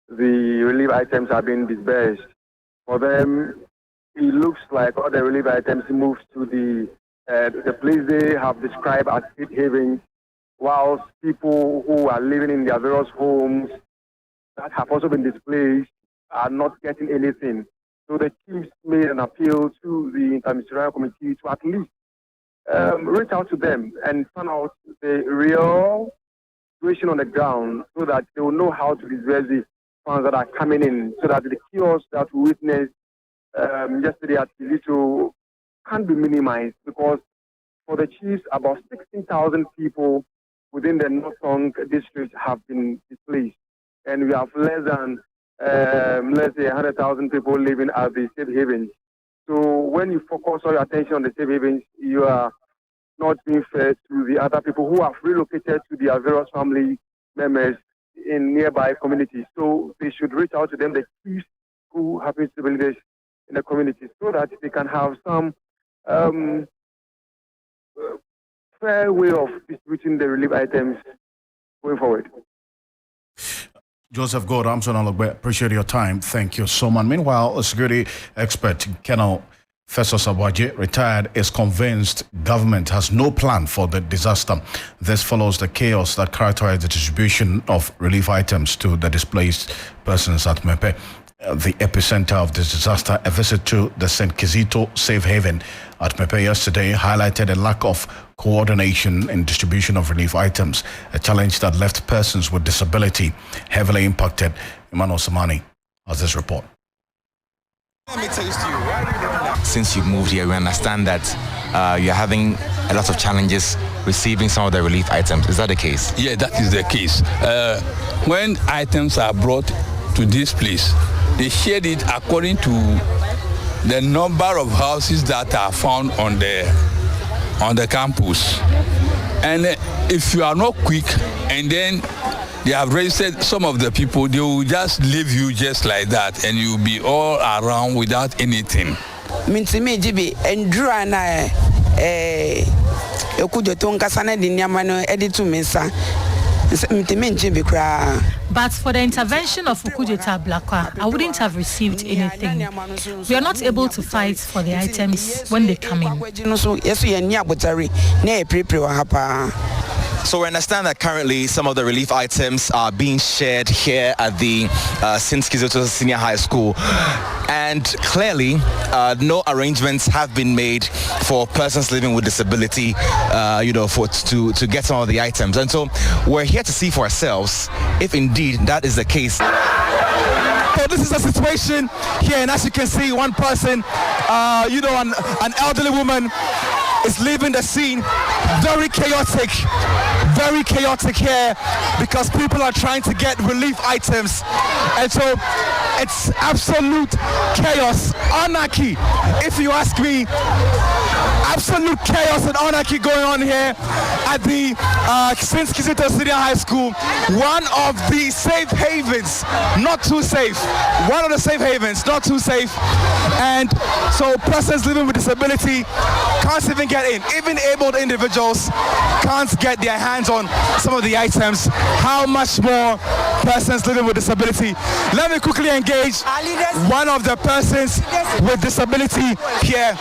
the relief items are being disbursed. For them, it looks like all the relief items moved to the place they have described as safe havens, whilst people who are living in their various homes that have also been displaced are not getting anything. So the chiefs made an appeal to the Interministerial Committee to at least reach out to them and find out the real situation on the ground so that they will know how to disburse the funds that are coming in, so that the chaos that we witnessed yesterday at Kizito can't be minimized, because for the chiefs, about 16,000 people within the North Song district have been displaced, and we have less than, let's say, 100,000 people living at the safe havens. So when you focus all your attention on the safe havens, you are not being fair to the other people who have relocated to their various family members in nearby communities. So they should reach out to them, the chiefs who happen to be leaders in the community, so that they can have some fair way of distributing the relief items going forward. Joseph Gold Armstrong, appreciate your time. Thank you so much. Meanwhile, a security expert, Colonel Festus Abaji, retired, is convinced government has no plan for the disaster. This follows the chaos that characterized the distribution of relief items to the displaced persons at Mepe. The epicenter of this disaster, a visit to the St. Kizito safe haven at Mepe yesterday, highlighted a lack of coordination in distribution of relief items, a challenge that left persons with disability heavily impacted. Emmanuel Samani has this report. Let me taste you. Since you moved here, we understand that you're having a lot of challenges receiving some of the relief items. Is that the case? Yeah, that is the case. When items are brought to this place, they share it according to the number of houses that are found on the campus. And if you are not quick, and then they have registered some of the people, they will just leave you just like that, and you'll be all around without anything. But for the intervention of Ukudeta Blakwa, I wouldn't have received anything. We are not able to fight for the items when they come in. So we understand that currently some of the relief items are being shared here at the St. Kizito Senior High School. And clearly, no arrangements have been made for persons living with disability, to get some of the items. And so we're here to see for ourselves if indeed that is the case. So this is a situation here, and as you can see, one person, an elderly woman is leaving the scene. Very chaotic here because people are trying to get relief items, and so it's absolute chaos, anarchy, if you ask me. Absolute chaos and anarchy going on here at the St. Kizito Senior High School, one of the safe havens, not too safe, one of the safe havens, not too safe. And so persons living with disability can't even get in. Even abled individuals can't get their hands on some of the items. How much more persons living with disability? Let me quickly engage one of the persons with disability here.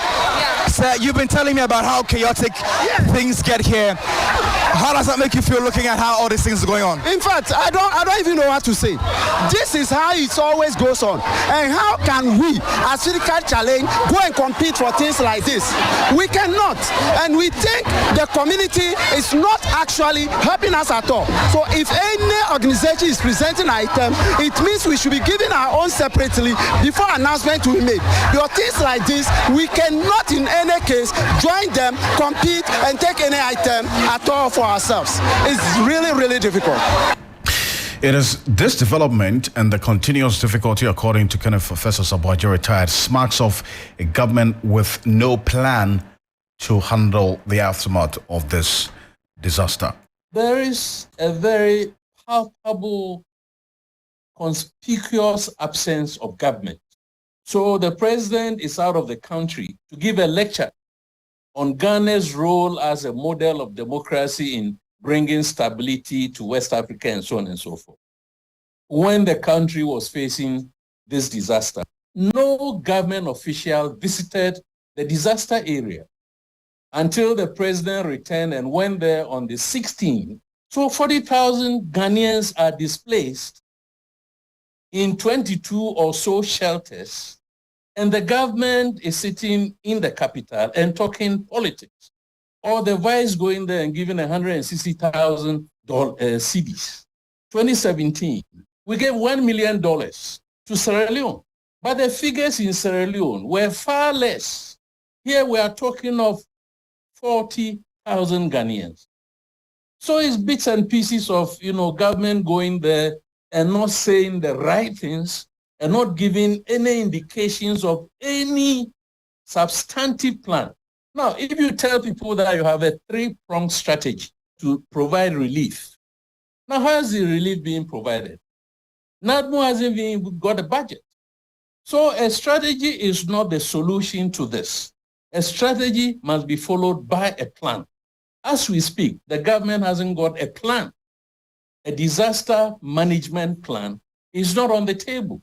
Sir, you've been telling me about how chaotic things get here. How does that make you feel looking at how all these things are going on? In fact, I don't even know what to say. This is how it always goes on. And how can we, as Physical Challenge, go and compete for things like this? We cannot. And we think the community is not actually helping us at all. So if any organization is presenting an item, it means we should be giving our own separately before announcement will be made. Because things like this, we cannot in any case join them, compete, and take any item at all for ourselves. It's really, really difficult. It is this development and the continuous difficulty, according to Kenneth Professor Sabaji retired, smacks of a government with no plan to handle the aftermath of this disaster. There is a very palpable, conspicuous absence of government. So the president is out of the country to give a lecture on Ghana's role as a model of democracy in bringing stability to West Africa and so on and so forth. When the country was facing this disaster, no government official visited the disaster area until the president returned and went there on the 16th. So 40,000 Ghanaians are displaced in 22 or so shelters, and the government is sitting in the capital and talking politics. Or the vice going there and giving 160,000 cedis. 2017, we gave $1 million to Sierra Leone, but the figures in Sierra Leone were far less. Here we are talking of 40,000 Ghanaians. So it's bits and pieces of, government going there and not saying the right things and not giving any indications of any substantive plan. Now, if you tell people that you have a three-pronged strategy to provide relief, now how is the relief being provided? NADMO hasn't even got a budget. So a strategy is not the solution to this. A strategy must be followed by a plan. As we speak, the government hasn't got a plan. A disaster management plan is not on the table.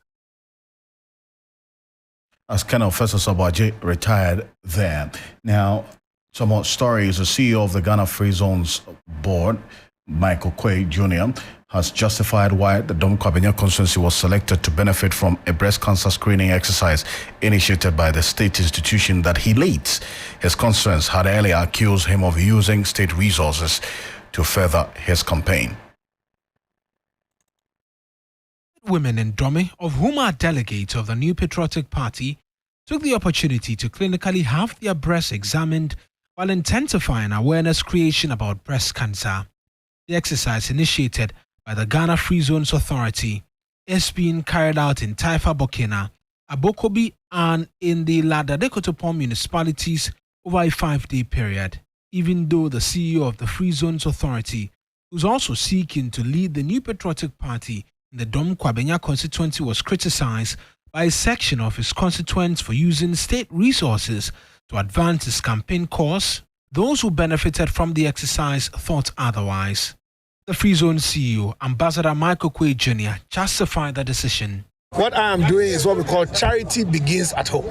As Colonel Professor Sabaji retired there. Now, some more stories. The CEO of the Ghana Free Zones Board, Michael Quay Jr., has justified why the Dom Kwabenya constituency was selected to benefit from a breast cancer screening exercise initiated by the state institution that he leads. His constituents had earlier accused him of using state resources to further his campaign. Women in Dome, of whom are delegates of the New Patriotic Party, took the opportunity to clinically have their breasts examined while intensifying awareness creation about breast cancer. The exercise, initiated by the Ghana Free Zones Authority, is being carried out in Taifa Burkina, Abokobi, and in the Ladadekotopon municipalities over a 5-day period. Even though the CEO of the Free Zones Authority, who's also seeking to lead the New Patriotic Party in the Dom Kwabenya constituency, was criticized by a section of his constituents for using state resources to advance his campaign cause, those who benefited from the exercise thought otherwise. The Free Zone CEO, Ambassador Michael Quay Jr., justified the decision. What I am doing is what we call charity begins at home.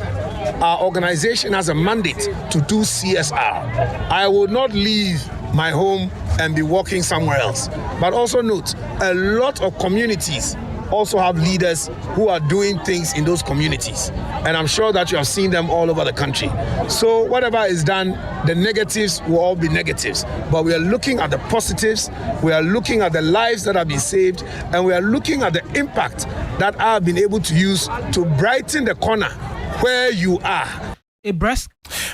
Our organization has a mandate to do CSR. I will not leave my home and be working somewhere else. But also note, a lot of communities also have leaders who are doing things in those communities. And I'm sure that you have seen them all over the country. So whatever is done, the negatives will all be negatives. But we are looking at the positives, we are looking at the lives that have been saved, and we are looking at the impact that I have been able to use to brighten the corner where you are. A breast.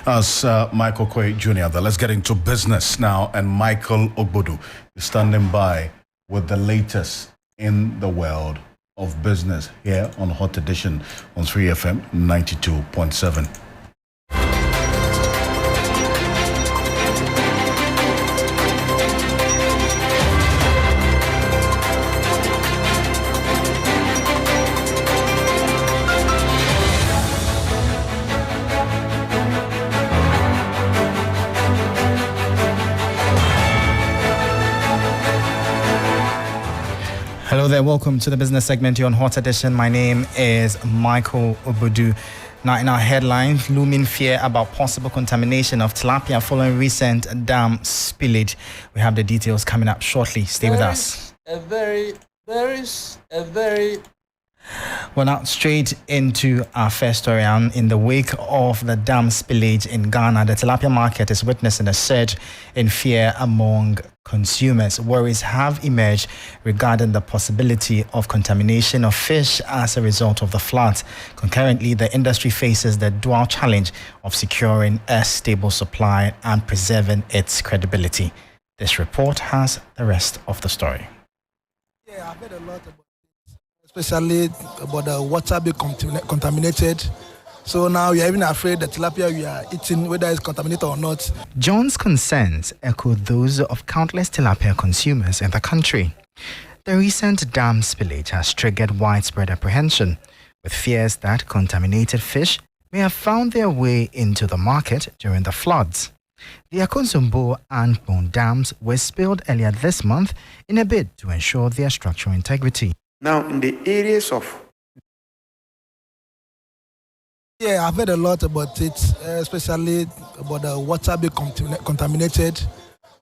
As Michael Quay Jr. Let's get into business now. And Michael Ogbodu is standing by with the latest in the world of business here on Hot Edition on 3FM 92.7. Hello there, welcome to the business segment here on Hot Edition. My name is Michael Obodu. Now, in our headlines, looming fear about possible contamination of tilapia following recent dam spillage. We have the details coming up shortly. Stay with us. Well, now straight into our first story. In the wake of the dam spillage in Ghana, the tilapia market is witnessing a surge in fear among consumers. Worries have emerged regarding the possibility of contamination of fish as a result of the floods. Concurrently, the industry faces the dual challenge of securing a stable supply and preserving its credibility. This report has the rest of the story. Yeah, I've heard a lot about especially about the water being contaminated. So now we are even afraid that tilapia we are eating, whether it's contaminated or not. John's concerns echo those of countless tilapia consumers in the country. The recent dam spillage has triggered widespread apprehension, with fears that contaminated fish may have found their way into the market during the floods. The Akonsombo and Bone dams were spilled earlier this month in a bid to ensure their structural integrity. Now, in the areas of... Yeah, I've heard a lot about it, especially about the water being contaminated.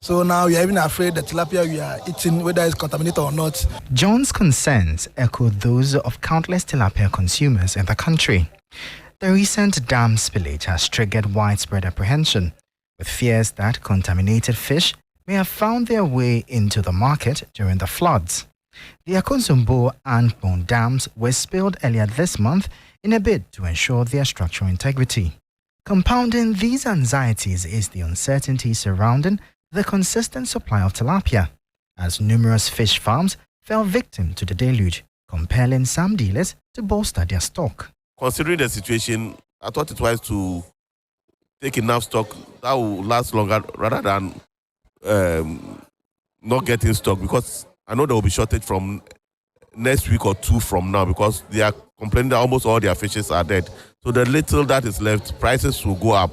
So now we are even afraid that tilapia we are eating, whether it's contaminated or not. John's concerns echo those of countless tilapia consumers in the country. The recent dam spillage has triggered widespread apprehension, with fears that contaminated fish may have found their way into the market during the floods. The Akonsombo and Bone dams were spilled earlier this month in a bid to ensure their structural integrity. Compounding these anxieties is the uncertainty surrounding the consistent supply of tilapia, as numerous fish farms fell victim to the deluge, compelling some dealers to bolster their stock. Considering the situation, I thought it wise to take enough stock that will last longer rather than not getting stock, because I know there will be shortage from next week or two from now, because they are complaining that almost all their fishes are dead. So the little that is left, prices will go up.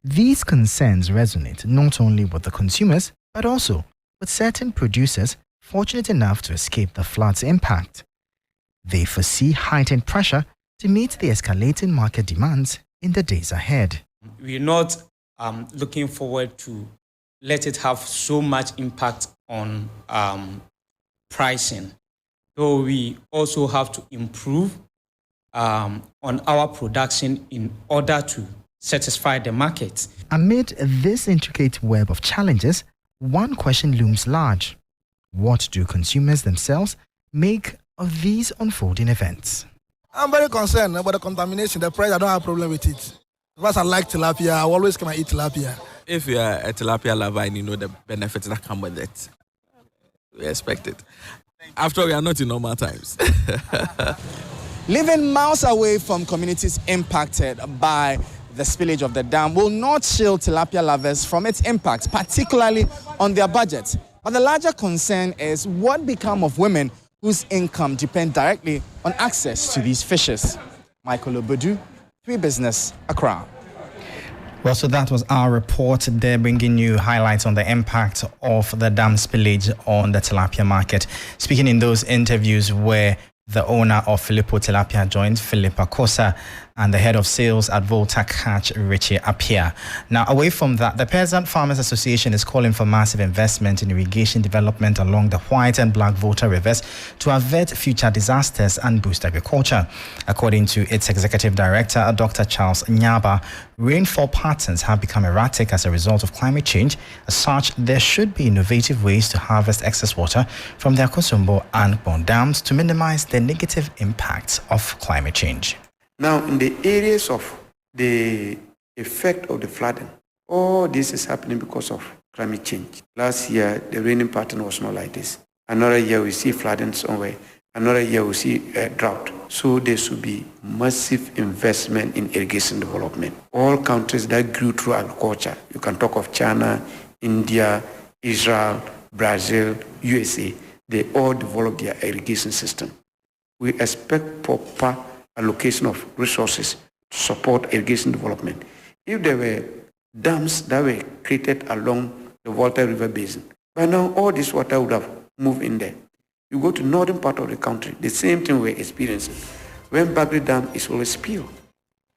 These concerns resonate not only with the consumers, but also with certain producers fortunate enough to escape the flood's impact. They foresee heightened pressure to meet the escalating market demands in the days ahead. We're not looking forward to let it have so much impact on pricing. So we also have to improve on our production in order to satisfy the market. Amid this intricate web of challenges, one question looms large. What do consumers themselves make of these unfolding events. I'm very concerned about the contamination. The price, I don't have a problem with it. Because I like tilapia, I always come and eat tilapia. If you are a tilapia lover and you know the benefits that come with it, we expect it. After all, we are not in normal times. Living miles away from communities impacted by the spillage of the dam will not shield tilapia lovers from its impact, particularly on their budget. But the larger concern is what become of women whose income depend directly on access to these fishes. Michael Obodu, 3 Business, Accra. Well, so that was our report there, bringing you highlights on the impact of the dam spillage on the tilapia market. Speaking in those interviews where the owner of Filippo Tilapia joined, Philippa Kosa, and the head of sales at Volta Catch, Richie Appiah. Now, away from that, the Peasant Farmers Association is calling for massive investment in irrigation development along the White and Black Volta rivers to avert future disasters and boost agriculture. According to its executive director, Dr. Charles Nyaba, rainfall patterns have become erratic as a result of climate change. As such, there should be innovative ways to harvest excess water from the Akosombo and Bon dams to minimize the negative impacts of climate change. Now, in the areas of the effect of the flooding, all this is happening because of climate change. Last year, the raining pattern was not like this. Another year, we see flooding somewhere. Another year, we see drought. So there should be massive investment in irrigation development. All countries that grew through agriculture, you can talk of China, India, Israel, Brazil, USA, they all developed their irrigation system. We expect proper allocation of resources to support irrigation development. If there were dams that were created along the Volta River Basin, by now all this water would have moved in there. You go to northern part of the country, the same thing we're experiencing. When Bagri Dam is always spilled,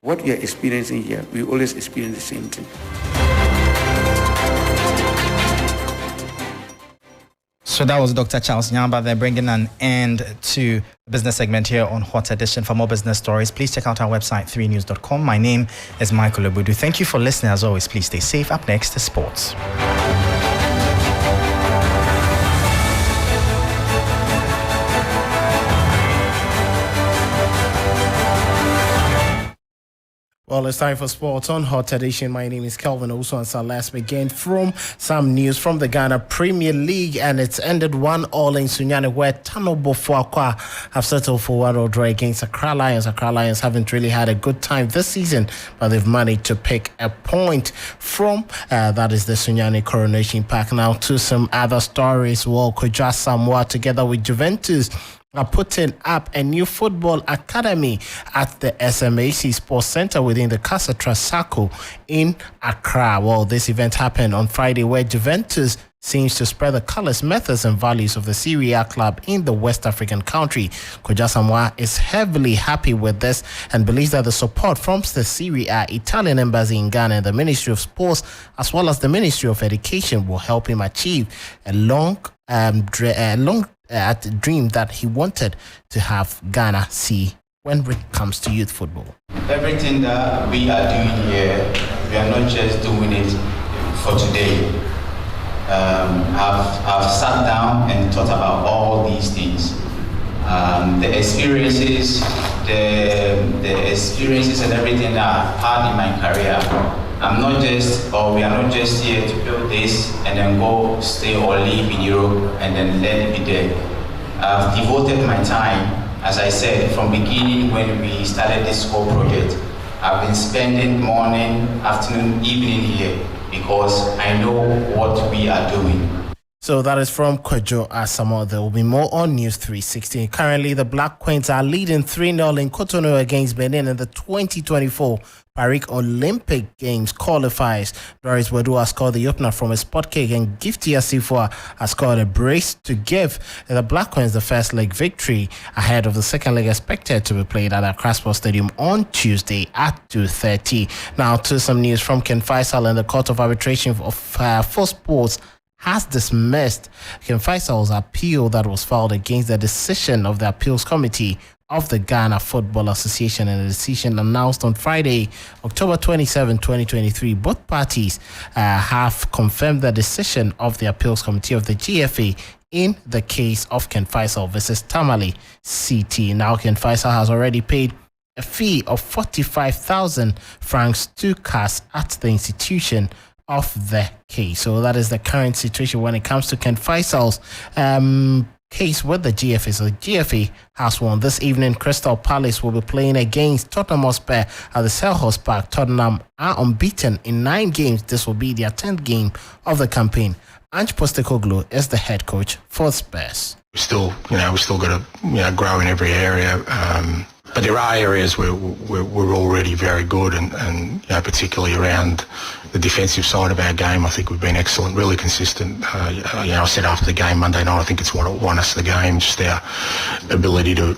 what we are experiencing here, we always experience the same thing. So that was Dr. Charles Nyamba. They're bringing an end to the business segment here on Hot Edition. For more business stories, please check out our website, 3news.com. My name is Michael Obodu. Thank you for listening. As always, please stay safe. Up next is sports. Well, it's time for sports on Hot Edition. My name is Kelvin Osu, so let's begin from some news from the Ghana Premier League, and it's ended 1-1 in Sunyani, where Tano Bofuakwa have settled for 1-1 draw against Accra Lions. Accra Lions haven't really had a good time this season, but they've managed to pick a point from that is the Sunyani Coronation Park. Now to some other stories. Well, Koja Samoa together with Juventus are putting up a new football academy at the SMAC Sports Center within the Casa Trasaco in Accra. Well, this event happened on Friday, where Juventus seems to spread the colours, methods and values of the Serie A club in the West African country. Koja Samoa is heavily happy with this and believes that the support from the Serie A Italian embassy in Ghana and the Ministry of Sports, as well as the Ministry of Education, will help him achieve a long dream that he wanted to have Ghana see when it comes to youth football. Everything that we are doing here, we are not just doing it for today. I've sat down and thought about all these things. The experiences and everything that I've had in my career. We are not just here to build this and then go stay or live in Europe and then let it be there. I've devoted my time, as I said, from beginning when we started this whole project. I've been spending morning, afternoon, evening here because I know what we are doing. So that is from Kojo Asamoah. There will be more on News 360. Currently, the Black Queens are leading 3-0 in Cotonou against Benin in the 2024 Paris Olympic Games qualifiers. Doris Wedu has scored the opener from a spot kick, and Gifty Asifua has scored a brace to give the Black Queens the first leg victory ahead of the second leg expected to be played at Accra Sports Stadium on Tuesday at 2:30. Now to some news from Ken Faisal, and the Court of Arbitration for Sports has dismissed Ken Faisal's appeal that was filed against the decision of the Appeals Committee of the Ghana Football Association and a decision announced on Friday, October 27, 2023. Both parties have confirmed the decision of the Appeals Committee of the GFA in the case of Ken Faisal versus Tamale CT. Now, Ken Faisal has already paid a fee of 45,000 francs to CAS at the institution of the case. So that is the current situation when it comes to Ken Faisal's case with the GFA. So the GFA has won. This evening, Crystal Palace will be playing against Tottenham Hotspur at the Selhurst Park. Tottenham are unbeaten in 9 games. This will be their 10th game of the campaign. Ange Postecoglou is the head coach for Spurs. We still got to grow in every area. But there are areas where we're already very good, and particularly around the defensive side of our game. I think we've been excellent, really consistent. I said after the game Monday night, I think it's what won us the game, just our ability to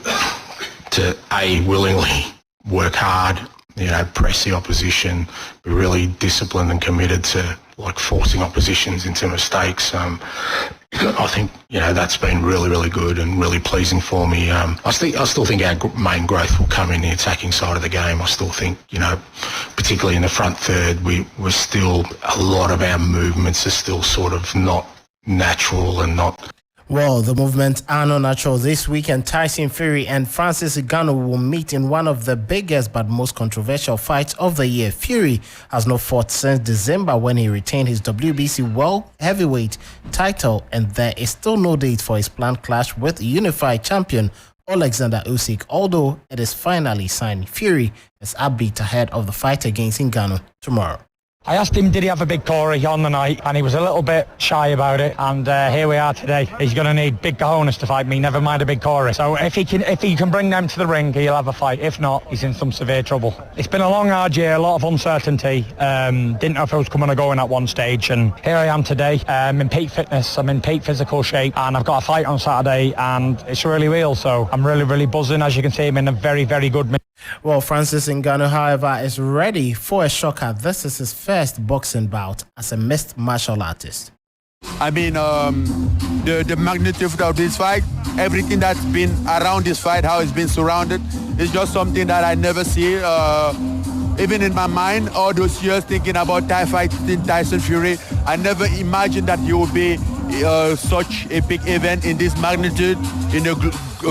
willingly work hard, press the opposition, be really disciplined and committed to forcing oppositions into mistakes. I think that's been really, really good and really pleasing for me. I still think our main growth will come in the attacking side of the game. I still think, particularly in the front third, we're still, a lot of our movements are still sort of not natural and not. Well, the movements are not natural. This weekend, Tyson Fury and Francis Ngannou will meet in one of the biggest but most controversial fights of the year. Fury has not fought since December when he retained his WBC World Heavyweight title, and there is still no date for his planned clash with unified champion Alexander Usyk, although it is finally signed. Fury is upbeat ahead of the fight against Ngannou tomorrow. I asked him, did he have a big Corey on the night, and he was a little bit shy about it, and here we are today. He's going to need big cojones to fight me, never mind a big Corey. So if he can bring them to the ring, he'll have a fight. If not, he's in some severe trouble. It's been a long, hard year, a lot of uncertainty. Didn't know if I was coming or going at one stage, and here I am today. I'm in peak fitness, I'm in peak physical shape, and I've got a fight on Saturday, and it's really real, so I'm really, really buzzing. As you can see, I'm in a very, very good mood. Well, Francis Ngannou, however, is ready for a shocker. This is his first boxing bout as a mixed martial artist. I mean, the magnitude of this fight, everything that's been around this fight, how it's been surrounded, is just something that I never see. Even in my mind, all those years thinking about fighting Tyson Fury, I never imagined that you would be such a big event in this magnitude, in a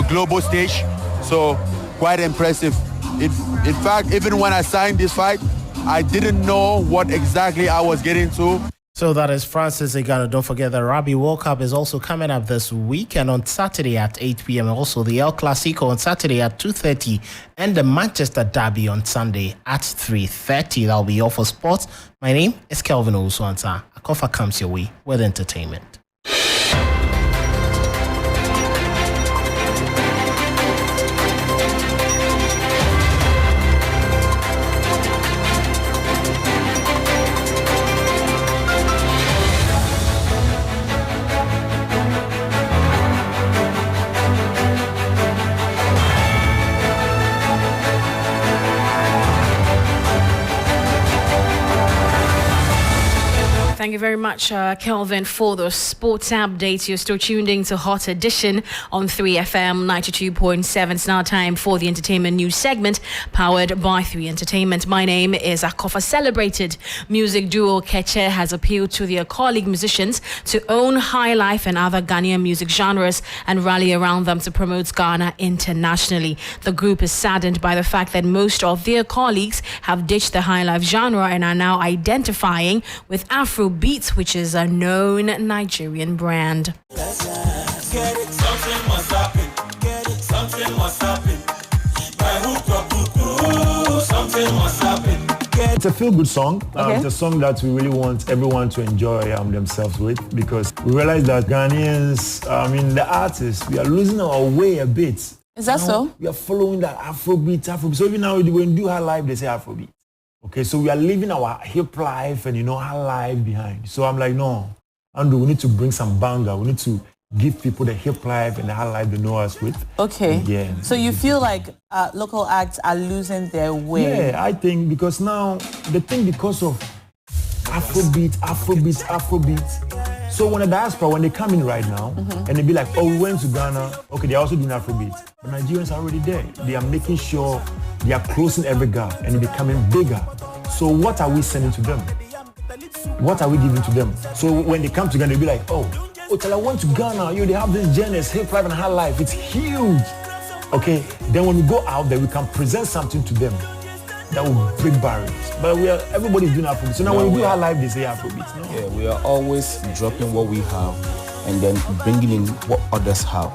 global stage. So, quite impressive. In fact, even when I signed this fight, I didn't know what exactly I was getting to. So that is Francis Ngannou. Don't forget the Rugby World Cup is also coming up this weekend on Saturday at 8 p.m. Also the El Clasico on Saturday at 2:30 and the Manchester Derby on Sunday at 3:30. That'll be all for sports. My name is Kelvin Owusu-Ansah. Akofa comes your way with entertainment. Thank you very much, Kelvin, for the sports updates. You're still tuned in to Hot Edition on 3FM 92.7. It's now time for the entertainment news segment powered by 3 Entertainment. My name is Akofa. Celebrated music duo Keche has appealed to their colleague musicians to own high life and other Ghanaian music genres and rally around them to promote Ghana internationally. The group is saddened by the fact that most of their colleagues have ditched the high life genre and are now identifying with Afro Beats, which is a known Nigerian brand. It's a feel-good song. It's a song that we really want everyone to enjoy themselves with, because we realize that Ghanaians, the artists, we are losing our way a bit. Is that so? We are following that Afrobeat. So even now, when you do her live, they say Afrobeat. Okay, so we are living our hip life and, her life behind. So I'm like, no, Andrew, we need to bring some banger. We need to give people the hip life and the high life they know us with. Okay. Yeah. So you feel like local acts are losing their way? Yeah, I think because now, because of Afrobeat. So when the diaspora, when they come in right now, and they be like, oh, we went to Ghana, okay, they're also doing Afrobeat. But Nigerians are already there. They are making sure they are closing every gap and becoming bigger. So what are we sending to them? What are we giving to them? So when they come to Ghana, they'll be like, oh, till I went to Ghana, they have this journeys, hip life and high life. It's huge. Okay, then when we go out there, we can present something to them that will break barriers. But everybody's doing Afrobeat. So now when we do our live, they say Afrobeat. No? Yeah, we are always dropping what we have and then bringing in what others have.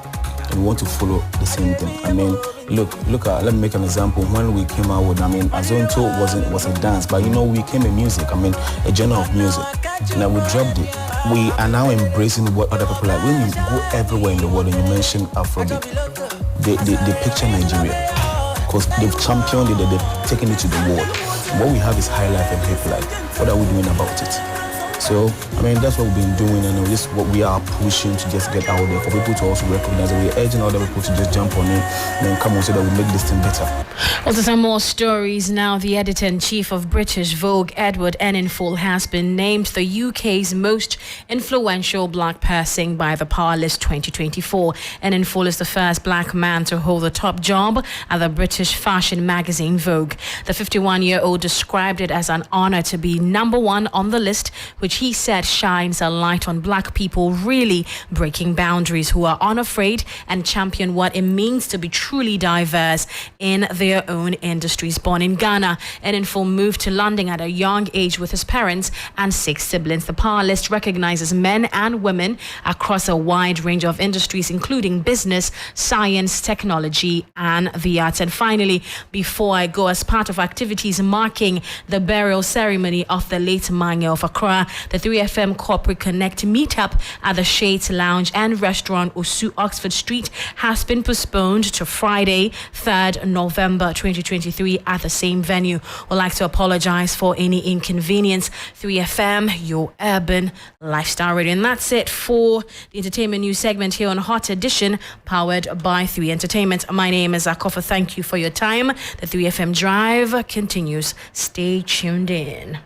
And we want to follow the same thing. I mean, look at, let me make an example. When we came out with, Azonto was a dance, but we came in music. A genre of music. Now we dropped it. We are now embracing what other people like. When you go everywhere in the world and you mention Afrobeat, they picture Nigeria. Because they've championed it, they've taken it to the world. What we have is high life and hip life. What are we doing about it? So, that's what we've been doing, and this is what we are pushing to just get out there, for people to also recognize it. We're urging other people to just jump on it and then come on so that we make this thing better. Also, some more stories now. The editor-in-chief of British Vogue, Edward Enninful, has been named the UK's most influential black person by the Power List 2024. Enninful is the first black man to hold the top job at the British fashion magazine Vogue. The 51-year-old described it as an honor to be number one on the list, which he said shines a light on black people really breaking boundaries, who are unafraid and champion what it means to be truly diverse in their own industries. Born in Ghana, Enninful moved to London at a young age with his parents and 6 siblings. The Power List recognizes men and women across a wide range of industries, including business, science, technology, and the arts. And finally, before I go, as part of activities marking the burial ceremony of the late Manya of Accra, the 3FM Corporate Connect meetup at the Shades Lounge and Restaurant Osu, Oxford Street, has been postponed to Friday, 3rd November 2023 at the same venue. We'd like to apologize for any inconvenience. 3FM, your urban lifestyle radio. And that's it for the entertainment news segment here on Hot Edition, powered by 3 Entertainment. My name is Akofa. Thank you for your time. The 3FM Drive continues. Stay tuned in.